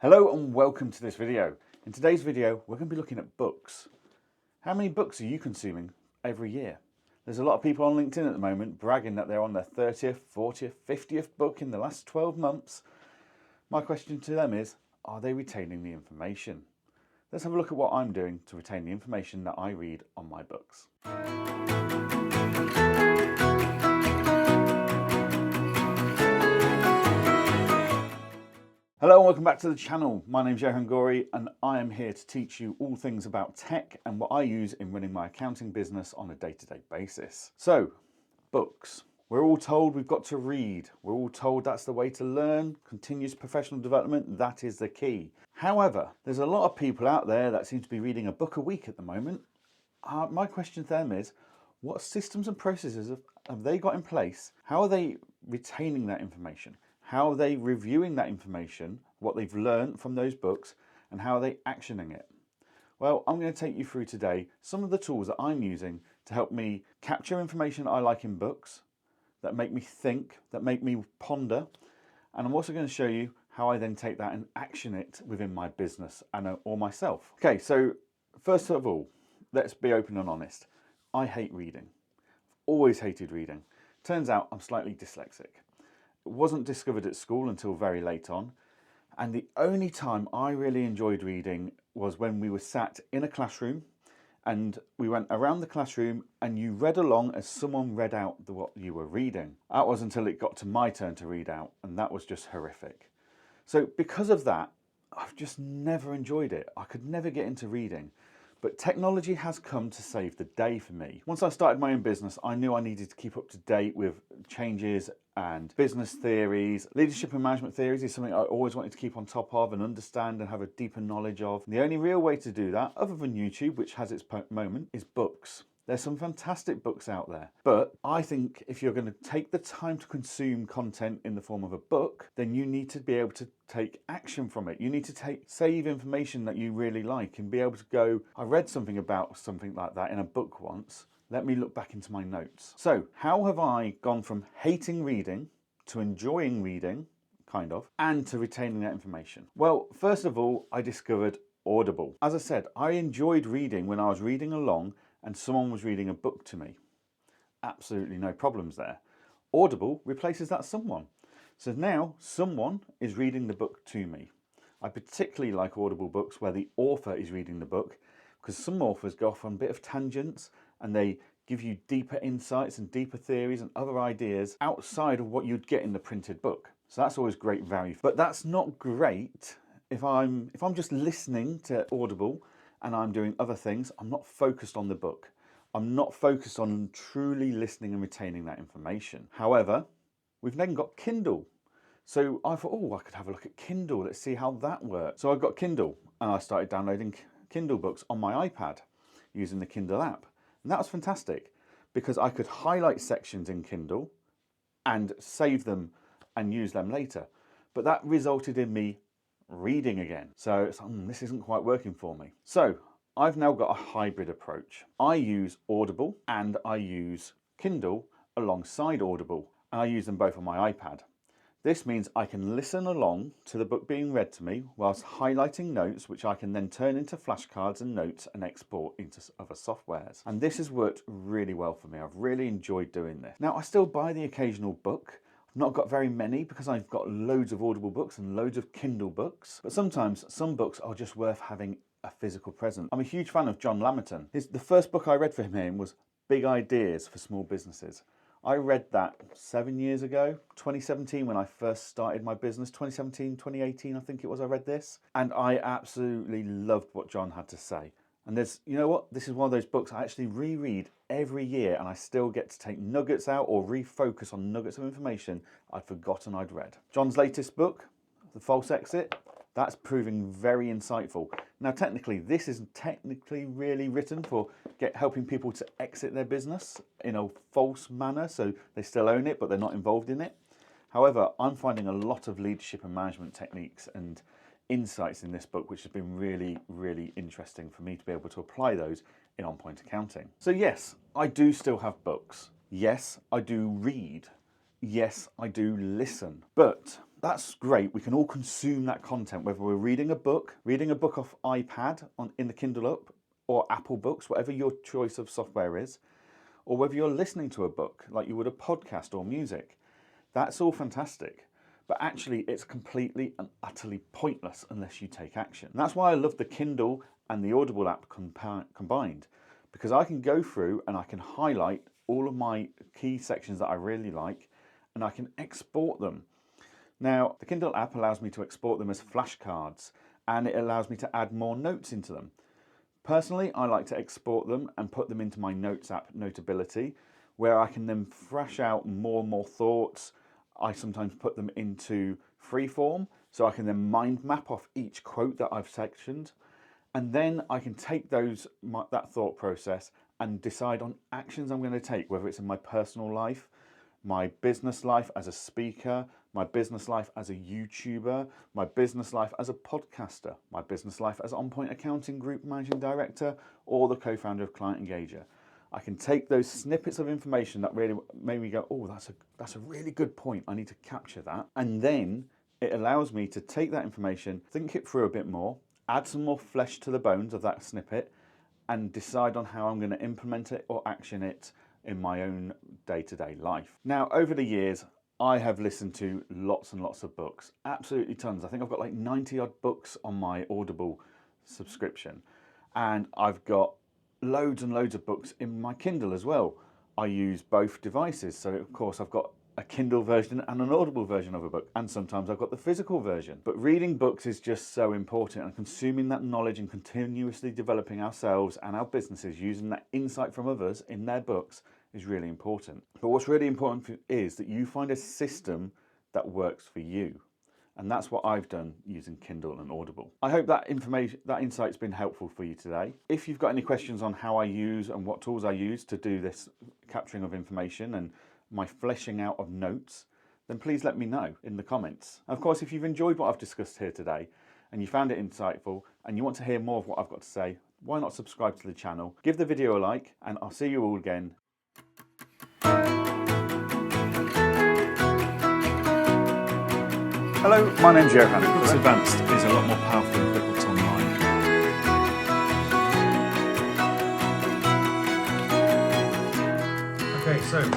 Hello and welcome to this video. In today's video, we're going to be looking at books. How many books are you consuming every year? There's a lot of people on LinkedIn at the moment bragging that they're on their 30th, 40th, 50th book in the last 12 months. My question to them is, are they retaining the information? Let's have a look at what I'm doing to retain the information that I read on my books. Hello and welcome back to the channel. My name's Johann Goree and I am here to teach you all things about tech and what I use in running my accounting business on a day-to-day basis. So, books. We're all told we've got to read. We're all told that's the way to learn. Continuous professional development, that is the key. However, there's a lot of people out there that seem to be reading a book a week at the moment. My question to them is, what systems and processes have they got in place? How are they retaining that information? How are they reviewing that information, what they've learned from those books, and how are they actioning it? Well, I'm going to take you through today some of the tools that I'm using to help me capture information I like in books, that make me think, that make me ponder, and I'm also going to show you how I then take that and action it within my business or myself. Okay, so first of all, let's be open and honest. I hate reading. I've always hated reading. Turns out I'm slightly dyslexic. It wasn't discovered at school until very late on, and the only time I really enjoyed reading was when we were sat in a classroom and we went around the classroom and you read along as someone read out what you were reading. That was until it got to my turn to read out, and that was just horrific. So because of that, I've just never enjoyed it. I could never get into reading. But technology has come to save the day for me. Once I started my own business, I knew I needed to keep up to date with changes and business theories. Leadership and management theories is something I always wanted to keep on top of and understand and have a deeper knowledge of. And the only real way to do that, other than YouTube, which has its moment, is books. There's some fantastic books out there, but I think if you're going to take the time to consume content in the form of a book, then you need to be able to take action from it. You need to save information that you really like and be able to go, I read something about something like that in a book once. Let me look back into my notes. So how have I gone from hating reading to enjoying reading, kind of, and to retaining that information? Well, first of all, I discovered Audible. As I said, I enjoyed reading when I was reading along and someone was reading a book to me. Absolutely no problems there. Audible replaces that someone. So now someone is reading the book to me. I particularly like Audible books where the author is reading the book, because some authors go off on a bit of tangents and they give you deeper insights and deeper theories and other ideas outside of what you'd get in the printed book. So that's always great value. But that's not great if I'm just listening to Audible and I'm doing other things. I'm not focused on the book. I'm not focused on truly listening and retaining that information. However, we've then got Kindle. So I thought, oh, I could have a look at Kindle. Let's see how that works. So I got Kindle and I started downloading Kindle books on my iPad using the Kindle app. And that was fantastic because I could highlight sections in Kindle and save them and use them later. But that resulted in me reading again. So it's like, this isn't quite working for me. So I've now got a hybrid approach. I use Audible and I use Kindle alongside Audible, and I use them both on my iPad. This means I can listen along to the book being read to me whilst highlighting notes, which I can then turn into flashcards and notes and export into other softwares. And this has worked really well for me. I've really enjoyed doing this. Now, I still buy the occasional book. I've not got very many because I've got loads of Audible books and loads of Kindle books. But sometimes some books are just worth having a physical presence. I'm a huge fan of John Lammerton. The first book I read for him was Big Ideas for Small Businesses. I read that 7 years ago, 2017, when I first started my business, 2017, 2018, I think it was, I read this. And I absolutely loved what John had to say. And you know what? This is one of those books I actually reread every year and I still get to take nuggets out or refocus on nuggets of information I'd forgotten I'd read. John's latest book, The False Exit, that's proving very insightful. Now, technically, this isn't technically really written for helping people to exit their business in a false manner, so they still own it, but they're not involved in it. However, I'm finding a lot of leadership and management techniques and insights in this book, which has been really, really interesting for me to be able to apply those in OnPoint accounting. So yes, I do still have books. Yes, I do read. Yes, I do listen. But that's great. We can all consume that content, whether we're reading a book off iPad in the Kindle app, or Apple Books, whatever your choice of software is, or whether you're listening to a book like you would a podcast or music. That's all fantastic. But actually, it's completely and utterly pointless unless you take action. And that's why I love the Kindle and the Audible app combined, because I can go through and I can highlight all of my key sections that I really like, and I can export them. Now, the Kindle app allows me to export them as flashcards, and it allows me to add more notes into them. Personally, I like to export them and put them into my Notes app, Notability, where I can then thrash out more and more thoughts. I sometimes put them into freeform, so I can then mind map off each quote that I've sectioned, and then I can take that thought process and decide on actions I'm going to take, whether it's in my personal life, my business life as a speaker, my business life as a YouTuber, my business life as a podcaster, my business life as OnPoint Accounting Group Managing Director, or the co-founder of Client Engager. I can take those snippets of information that really made me go, oh, that's a really good point, I need to capture that. And then it allows me to take that information, think it through a bit more, add some more flesh to the bones of that snippet, and decide on how I'm going to implement it or action it in my own day-to-day life. Now, over the years, I have listened to lots and lots of books, absolutely tons. I think I've got like 90 odd books on my Audible subscription, and I've got loads and loads of books in my Kindle as well. I use both devices, so of course I've got a Kindle version and an Audible version of a book, and sometimes I've got the physical version. But reading books is just so important, and consuming that knowledge and continuously developing ourselves and our businesses using that insight from others in their books is really important. But what's really important is that you find a system that works for you. And that's what I've done using Kindle and Audible. I hope that insight's been helpful for you today. If you've got any questions on how I use and what tools I use to do this capturing of information and my fleshing out of notes, then please let me know in the comments. And of course, if you've enjoyed what I've discussed here today and you found it insightful and you want to hear more of what I've got to say, why not subscribe to the channel, give the video a like, and I'll see you all again. Hello, my name's Johann. Books Advanced is a lot more powerful than QuickBooks Online. Okay, so I've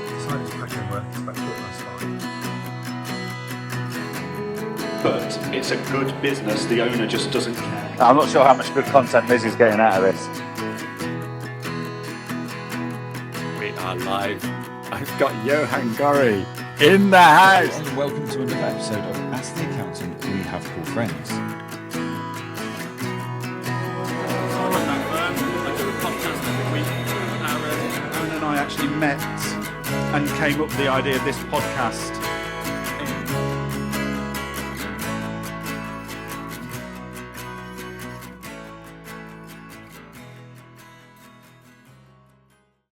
decided to pack in work. It's about 5:15. But it's a good business, the owner just doesn't care. I'm not sure how much good content Liz is getting out of this. We are live. I've got Johann Goree in the house. And welcome to another episode of Ask the Accountant We Have Called Friends. I do a podcast every week. Aaron and I actually met and came up with the idea of this podcast